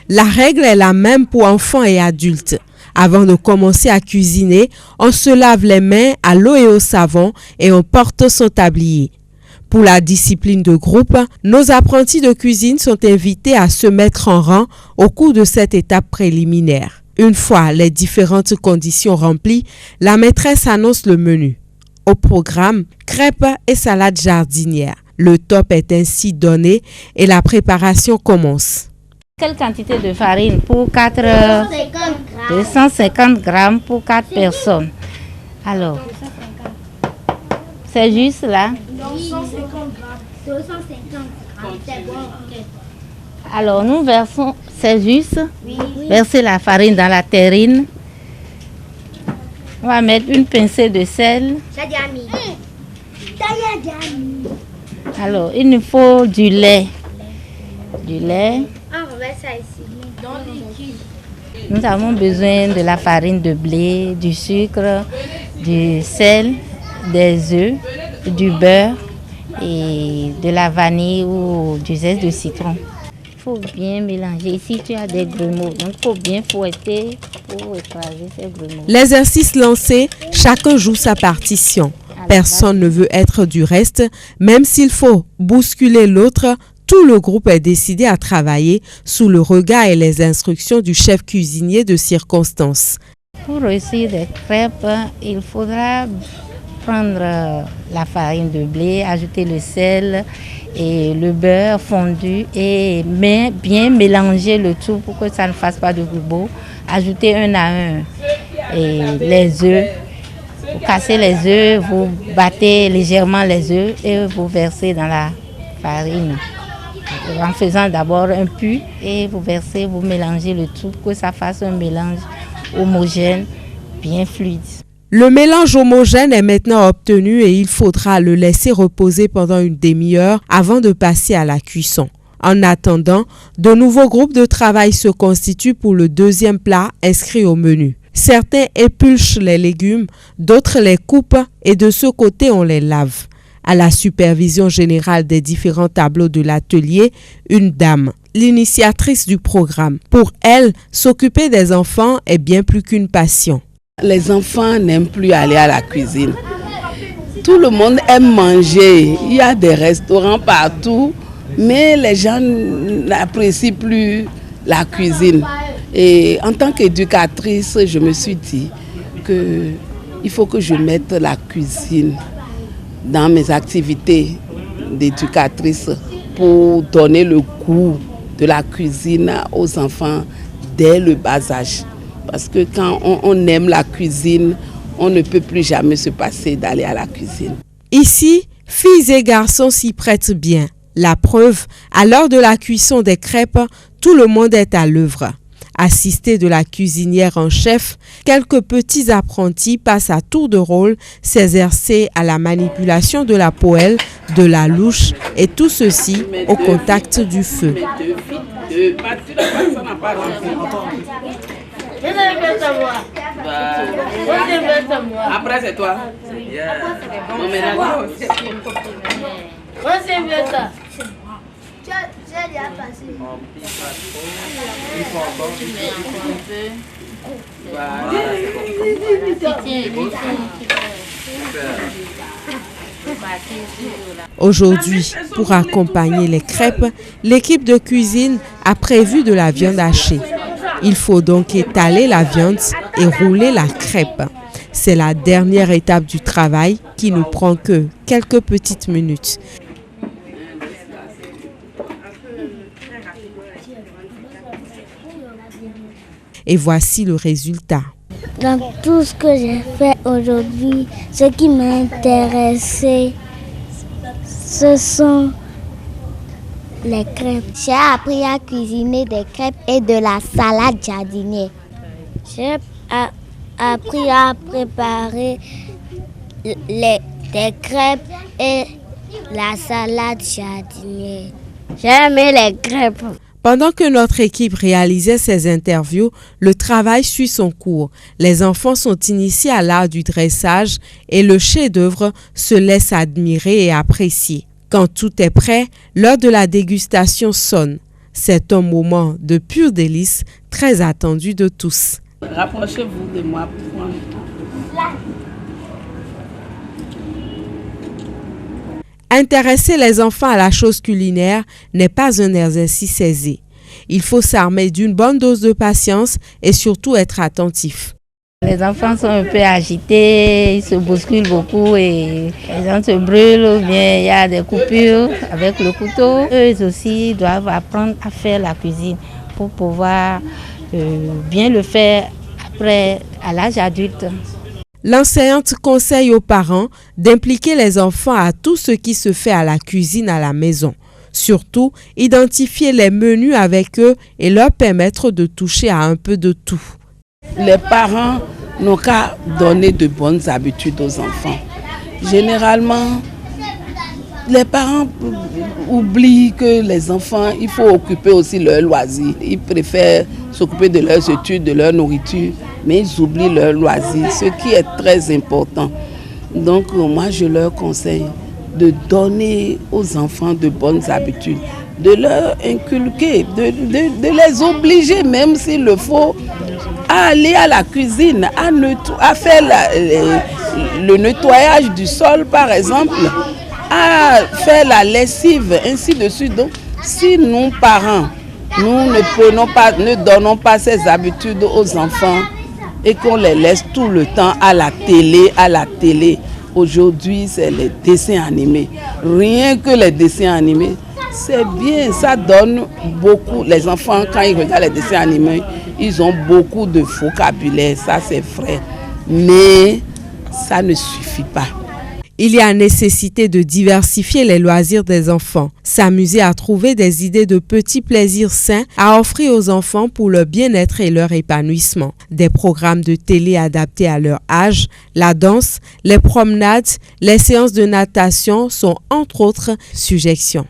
La règle est la même pour enfants et adultes. Avant de commencer à cuisiner, on se lave les mains à l'eau et au savon et on porte son tablier. Pour la discipline de groupe, nos apprentis de cuisine sont invités à se mettre en rang au cours de cette étape préliminaire. Une fois les différentes conditions remplies, la maîtresse annonce le menu. Au programme, crêpes et salade jardinière. Le top est ainsi donné et la préparation commence. Quelle quantité de farine pour 250 grammes pour 4 personnes. Alors, c'est juste là. 250 grammes. Alors, nous versons, c'est juste, verser la farine dans la terrine. On va mettre une pincée de sel. Alors, il nous faut du lait. Du lait. Nous avons besoin de la farine de blé, du sucre, du sel, des œufs, du beurre et de la vanille ou du zeste de citron. Il faut bien mélanger. Ici, tu as des grumeaux, donc il faut bien fouetter pour écraser ces grumeaux. L'exercice lancé, chacun joue sa partition. Personne ne veut être du reste, même s'il faut bousculer l'autre. Tout le groupe est décidé à travailler sous le regard et les instructions du chef cuisinier de circonstance. Pour réussir des crêpes, il faudra prendre la farine de blé, ajouter le sel et le beurre fondu et bien mélanger le tout pour que ça ne fasse pas de ruban. Ajouter un à un et les œufs. Vous cassez les œufs, vous battez légèrement les œufs et vous versez dans la farine. En faisant d'abord un pu et vous versez, vous mélangez le tout pour que ça fasse un mélange homogène, bien fluide. Le mélange homogène est maintenant obtenu et il faudra le laisser reposer pendant une demi-heure avant de passer à la cuisson. En attendant, de nouveaux groupes de travail se constituent pour le deuxième plat inscrit au menu. Certains épulchent les légumes, d'autres les coupent et de ce côté on les lave. À la supervision générale des différents tableaux de l'atelier, une dame, l'initiatrice du programme. Pour elle, s'occuper des enfants est bien plus qu'une passion. Les enfants n'aiment plus aller à la cuisine. Tout le monde aime manger. Il y a des restaurants partout, mais les gens n'apprécient plus la cuisine. Et en tant qu'éducatrice, je me suis dit qu'il faut que je mette la cuisine dans mes activités d'éducatrice pour donner le goût de la cuisine aux enfants dès le bas âge. Parce que quand on aime la cuisine, on ne peut plus jamais se passer d'aller à la cuisine. Ici, filles et garçons s'y prêtent bien. La preuve, à l'heure de la cuisson des crêpes, tout le monde est à l'œuvre. Assisté de la cuisinière en chef, quelques petits apprentis passent à tour de rôle s'exercer à la manipulation de la poêle, de la louche et tout ceci au contact du feu. Après c'est toi. Aujourd'hui, pour accompagner les crêpes, l'équipe de cuisine a prévu de la viande hachée. Il faut donc étaler la viande et rouler la crêpe. C'est la dernière étape du travail qui ne prend que quelques petites minutes. Et voici le résultat. Dans tout ce que j'ai fait aujourd'hui, ce qui m'a intéressé, ce sont les crêpes. J'ai appris à cuisiner des crêpes et de la salade jardinière. J'ai appris à préparer des crêpes et la salade jardinière. J'ai aimé les crêpes. Pendant que notre équipe réalisait ces interviews, le travail suit son cours. Les enfants sont initiés à l'art du dressage et le chef-d'œuvre se laisse admirer et apprécier. Quand tout est prêt, l'heure de la dégustation sonne. C'est un moment de pur délice, très attendu de tous. Rapprochez-vous de moi pour prendre. Intéresser les enfants à la chose culinaire n'est pas un exercice aisé. Il faut s'armer d'une bonne dose de patience et surtout être attentif. Les enfants sont un peu agités, ils se bousculent beaucoup et les gens se brûlent ou bien il y a des coupures avec le couteau. Eux aussi doivent apprendre à faire la cuisine pour pouvoir bien le faire après à l'âge adulte. L'enseignante conseille aux parents d'impliquer les enfants à tout ce qui se fait à la cuisine à la maison. Surtout, identifier les menus avec eux et leur permettre de toucher à un peu de tout. Les parents n'ont qu'à donner de bonnes habitudes aux enfants. Généralement, les parents oublient que les enfants, il faut occuper aussi leurs loisirs. Ils préfèrent s'occuper de leurs études, de leur nourriture, mais ils oublient leurs loisirs, ce qui est très important. Donc moi, je leur conseille de donner aux enfants de bonnes habitudes, de leur inculquer, de les obliger, même s'il le faut, à aller à la cuisine, à faire le nettoyage du sol, par exemple, à faire la lessive, ainsi de suite. Donc, si nous, parents, nous ne donnons pas ces habitudes aux enfants et qu'on les laisse tout le temps à la télé, aujourd'hui, c'est les dessins animés. Rien que les dessins animés, c'est bien, ça donne beaucoup. Les enfants, quand ils regardent les dessins animés, ils ont beaucoup de vocabulaire, ça c'est vrai. Mais ça ne suffit pas. Il y a nécessité de diversifier les loisirs des enfants, s'amuser à trouver des idées de petits plaisirs sains à offrir aux enfants pour leur bien-être et leur épanouissement. Des programmes de télé adaptés à leur âge, la danse, les promenades, les séances de natation sont entre autres suggestions.